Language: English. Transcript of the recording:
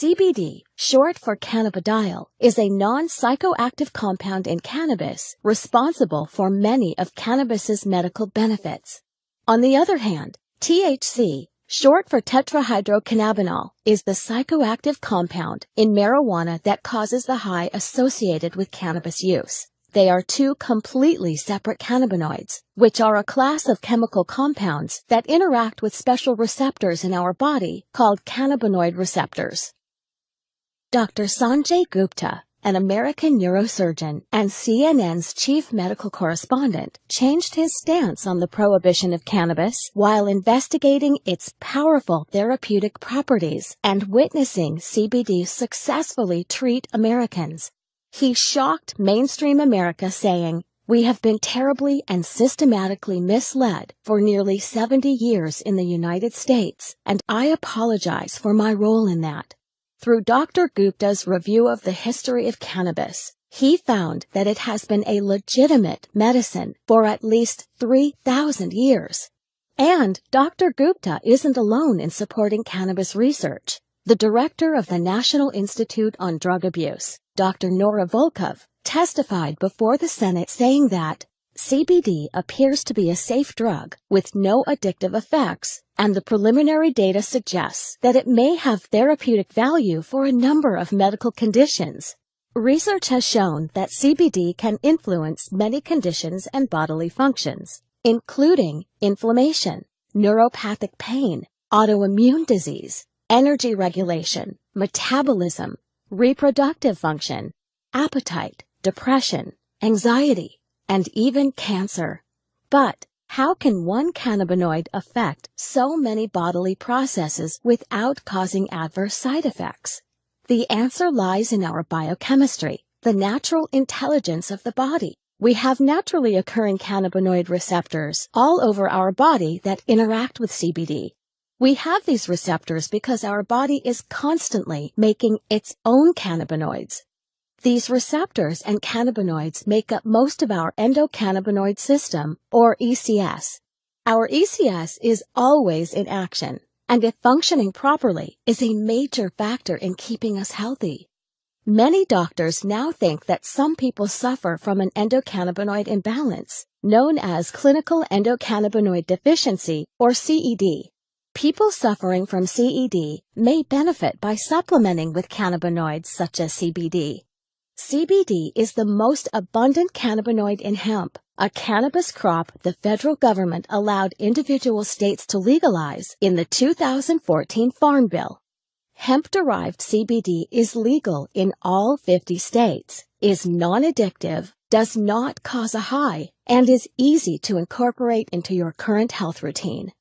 CBD, short for cannabidiol, is a non-psychoactive compound in cannabis responsible for many of cannabis's medical benefits. On the other hand, THC, short for tetrahydrocannabinol, is the psychoactive compound in marijuana that causes the high associated with cannabis use. They are two completely separate cannabinoids, which are a class of chemical compounds that interact with special receptors in our body called cannabinoid receptors. Dr. Sanjay Gupta, an American neurosurgeon and CNN's chief medical correspondent, changed his stance on the prohibition of cannabis while investigating its powerful therapeutic properties and witnessing CBD successfully treat Americans. He shocked mainstream America, saying, "We have been terribly and systematically misled for nearly 70 years in the United States, and I apologize for my role in that." Through Dr. Gupta's review of the history of cannabis, he found that it has been a legitimate medicine for at least 3,000 years. And Dr. Gupta isn't alone in supporting cannabis research. The director of the National Institute on Drug Abuse, Dr. Nora Volkov, testified before the Senate saying that CBD appears to be a safe drug with no addictive effects, and the preliminary data suggests that it may have therapeutic value for a number of medical conditions. Research has shown that CBD can influence many conditions and bodily functions, including inflammation, neuropathic pain, autoimmune disease, energy regulation, metabolism, reproductive function, appetite, depression, anxiety, and even cancer. But how can one cannabinoid affect so many bodily processes without causing adverse side effects? The answer lies in our biochemistry, the natural intelligence of the body. We have naturally occurring cannabinoid receptors all over our body that interact with CBD. We have these receptors because our body is constantly making its own cannabinoids. These receptors and cannabinoids make up most of our endocannabinoid system, or ECS. Our ECS is always in action, and if functioning properly, is a major factor in keeping us healthy. Many doctors now think that some people suffer from an endocannabinoid imbalance, known as clinical endocannabinoid deficiency, or CED. People suffering from CED may benefit by supplementing with cannabinoids such as CBD. CBD is the most abundant cannabinoid in hemp, a cannabis crop the federal government allowed individual states to legalize in the 2014 Farm Bill. Hemp-derived CBD is legal in all 50 states, is non-addictive, does not cause a high, and is easy to incorporate into your current health routine.